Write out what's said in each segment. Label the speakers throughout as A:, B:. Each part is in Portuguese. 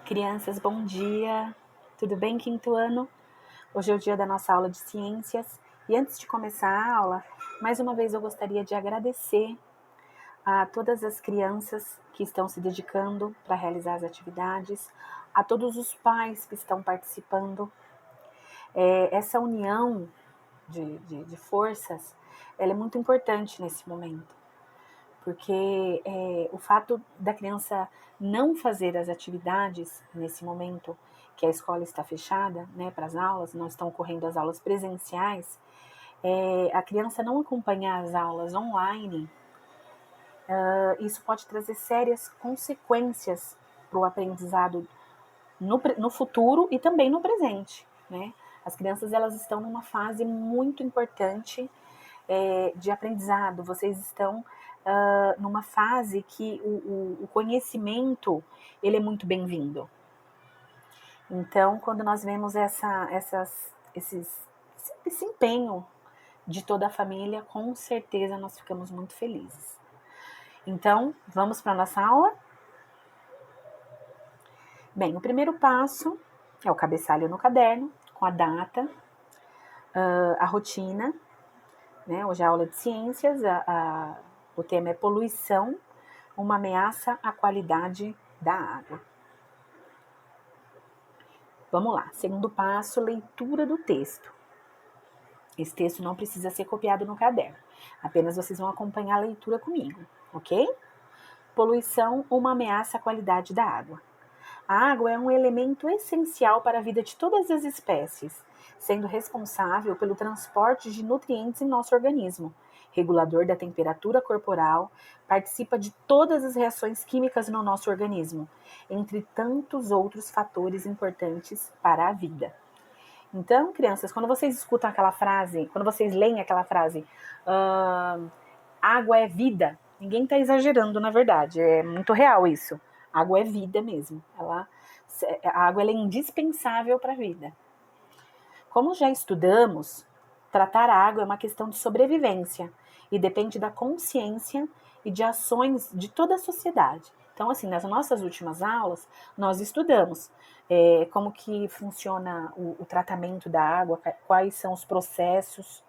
A: Crianças, bom dia! Tudo bem, quinto ano? Hoje é o dia da nossa aula de ciências e antes de começar a aula, mais uma vez eu gostaria de agradecer a todas as crianças que estão se dedicando para realizar as atividades, a todos os pais que estão participando. Essa união de forças, ela é muito importante nesse momento. Porque o fato da criança não fazer as atividades nesse momento que a escola está fechada, né, para as aulas, não estão ocorrendo as aulas presenciais, a criança não acompanhar as aulas online, isso pode trazer sérias consequências para o aprendizado no futuro e também no presente, né? As crianças, elas estão numa fase muito importante de aprendizado, vocês estão numa fase que o conhecimento, ele é muito bem-vindo. Então, quando nós vemos esse empenho de toda a família, com certeza nós ficamos muito felizes. Então, vamos para a nossa aula? Bem, o primeiro passo é o cabeçalho no caderno, com a data, a rotina, né? Hoje é a aula de ciências, o tema é poluição, uma ameaça à qualidade da água. Vamos lá, segundo passo, leitura do texto. Esse texto não precisa ser copiado no caderno, apenas vocês vão acompanhar a leitura comigo, ok? Poluição, uma ameaça à qualidade da água. A água é um elemento essencial para a vida de todas as espécies, sendo responsável pelo transporte de nutrientes em nosso organismo, regulador da temperatura corporal, participa de todas as reações químicas no nosso organismo, entre tantos outros fatores importantes para a vida. Então, crianças, quando vocês escutam aquela frase, quando vocês leem aquela frase, água é vida, ninguém está exagerando, na verdade, é muito real isso. Água é vida mesmo. A água ela é indispensável para a vida. Como já estudamos, tratar a água é uma questão de sobrevivência e depende da consciência e de ações de toda a sociedade. Então, assim, nas nossas últimas aulas, nós estudamos como que funciona o tratamento da água, quais são os processos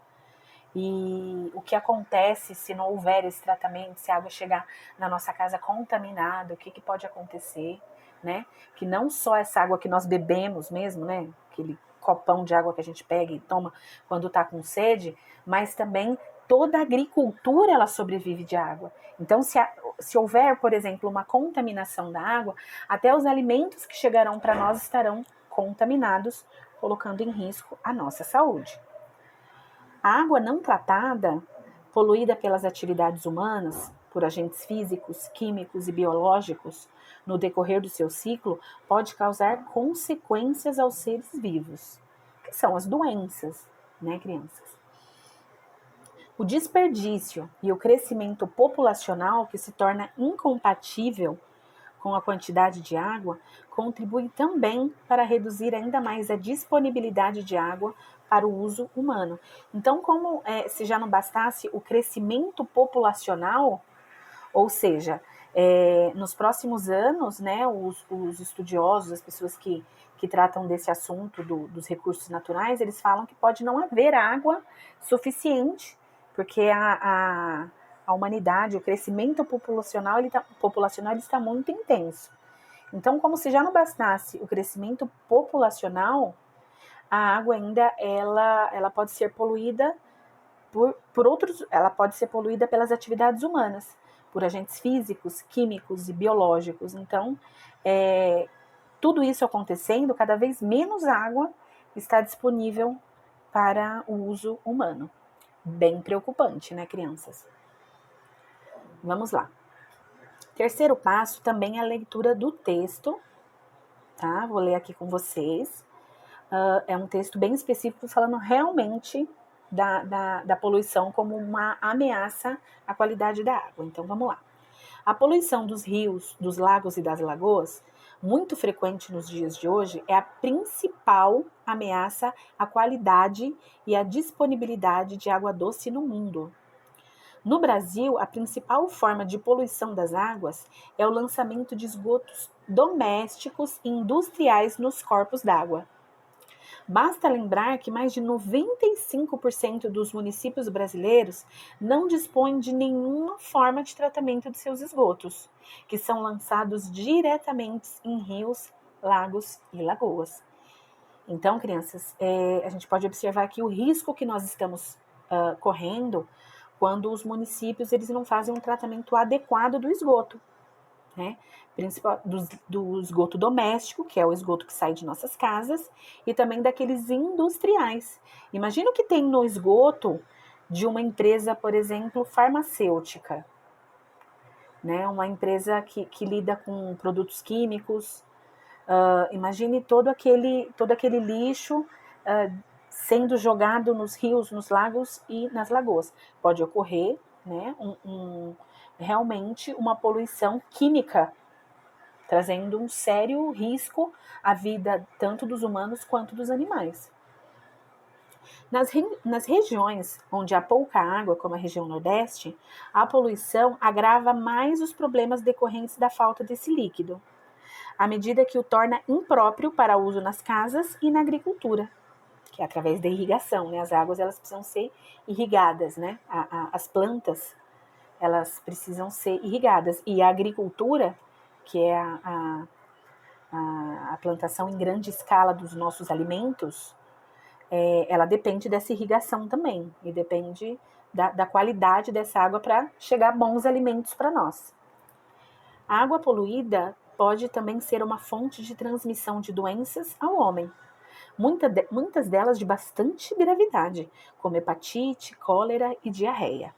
A: e o que acontece se não houver esse tratamento, se a água chegar na nossa casa contaminada, o que pode acontecer, né? Que não só essa água que nós bebemos mesmo, né? Aquele copão de água que a gente pega e toma quando está com sede, mas também toda a agricultura ela sobrevive de água. Então, se houver, por exemplo, uma contaminação da água, até os alimentos que chegarão para nós estarão contaminados, colocando em risco a nossa saúde. A água não tratada, poluída pelas atividades humanas, por agentes físicos, químicos e biológicos, no decorrer do seu ciclo, pode causar consequências aos seres vivos, que são as doenças, né, crianças? O desperdício e o crescimento populacional, que se torna incompatível com a quantidade de água, contribui também para reduzir ainda mais a disponibilidade de água para o uso humano. Então, como se já não bastasse o crescimento populacional, ou seja, nos próximos anos, né, os estudiosos, as pessoas que tratam desse assunto dos recursos naturais, eles falam que pode não haver água suficiente, porque a humanidade, o crescimento populacional, ele está muito intenso. Então, como se já não bastasse o crescimento populacional, a água ainda ela pode ser poluída por outros, ela pode ser poluída pelas atividades humanas, por agentes físicos, químicos e biológicos. Então, tudo isso acontecendo, cada vez menos água está disponível para o uso humano. Bem preocupante, né, crianças? Vamos lá. Terceiro passo também é a leitura do texto, tá? Vou ler aqui com vocês. É um texto bem específico falando realmente da poluição como uma ameaça à qualidade da água. Então, vamos lá. A poluição dos rios, dos lagos e das lagoas, muito frequente nos dias de hoje, é a principal ameaça à qualidade e à disponibilidade de água doce no mundo. No Brasil, a principal forma de poluição das águas é o lançamento de esgotos domésticos e industriais nos corpos d'água. Basta lembrar que mais de 95% dos municípios brasileiros não dispõem de nenhuma forma de tratamento de seus esgotos, que são lançados diretamente em rios, lagos e lagoas. Então, crianças, a gente pode observar aqui o risco que nós estamos correndo quando os municípios eles não fazem um tratamento adequado do esgoto, né? Principal, do esgoto doméstico, que é o esgoto que sai de nossas casas, e também daqueles industriais. Imagina o que tem no esgoto de uma empresa, por exemplo, farmacêutica, né? Uma empresa que lida com produtos químicos. Imagine todo aquele lixo sendo jogado nos rios, nos lagos e nas lagoas. Pode ocorrer, né, realmente uma poluição química, trazendo um sério risco à vida tanto dos humanos quanto dos animais. Nas regiões onde há pouca água, como a região Nordeste, a poluição agrava mais os problemas decorrentes da falta desse líquido, à medida que o torna impróprio para uso nas casas e na agricultura, que é através da irrigação, né? As águas elas precisam ser irrigadas, né? As plantas elas precisam ser irrigadas, e a agricultura, que é a plantação em grande escala dos nossos alimentos, ela depende dessa irrigação também, e depende da qualidade dessa água para chegar bons alimentos para nós. A água poluída pode também ser uma fonte de transmissão de doenças ao homem, muitas delas de bastante gravidade, como hepatite, cólera e diarreia.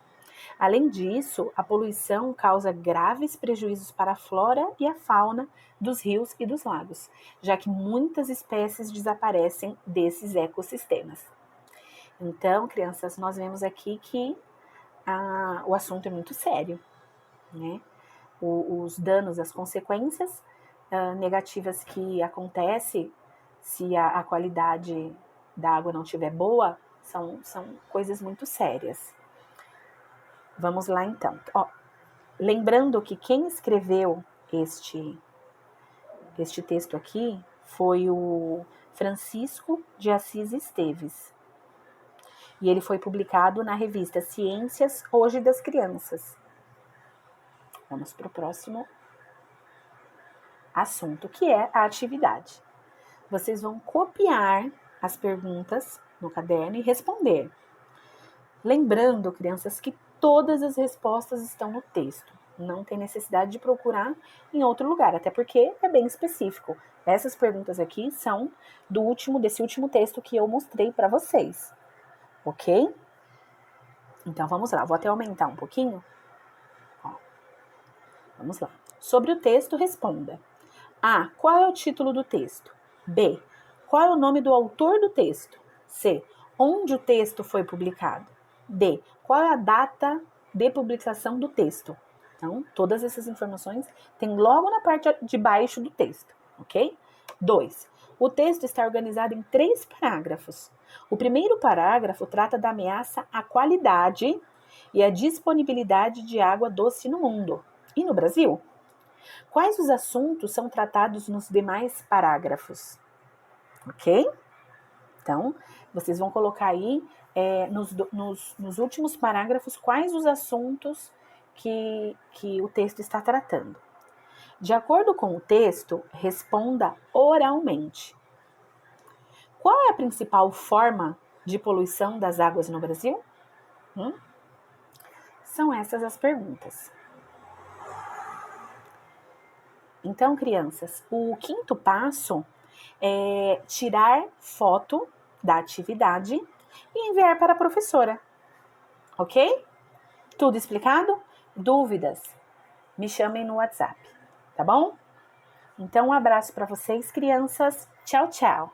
A: Além disso, a poluição causa graves prejuízos para a flora e a fauna dos rios e dos lagos, já que muitas espécies desaparecem desses ecossistemas. Então, crianças, nós vemos aqui que o assunto é muito sério, né? Os danos, as consequências negativas que acontecem se a qualidade da água não estiver boa, são coisas muito sérias. Vamos lá então. Lembrando que quem escreveu este texto aqui foi o Francisco de Assis Esteves. E ele foi publicado na revista Ciências Hoje das Crianças. Vamos para o próximo assunto, que é a atividade. Vocês vão copiar as perguntas no caderno e responder. Lembrando, crianças, que todas as respostas estão no texto. Não tem necessidade de procurar em outro lugar, até porque é bem específico. Essas perguntas aqui são desse último texto que eu mostrei para vocês. Ok? Então, vamos lá. Vou até aumentar um pouquinho. Vamos lá. Sobre o texto, responda. A. Qual é o título do texto? B. Qual é o nome do autor do texto? C. Onde o texto foi publicado? D. Qual é a data de publicação do texto? Então, todas essas informações tem logo na parte de baixo do texto, ok? 2. O texto está organizado em 3 parágrafos. O primeiro parágrafo trata da ameaça à qualidade e à disponibilidade de água doce no mundo e no Brasil. Quais os assuntos são tratados nos demais parágrafos? Ok? Então, vocês vão colocar aí nos últimos parágrafos quais os assuntos que o texto está tratando. De acordo com o texto, responda oralmente. Qual é a principal forma de poluição das águas no Brasil? São essas as perguntas. Então, crianças, o 5º passo é tirar foto da atividade e enviar para a professora. Ok? Tudo explicado? Dúvidas? Me chamem no WhatsApp, tá bom? Então, um abraço para vocês, crianças. Tchau, tchau!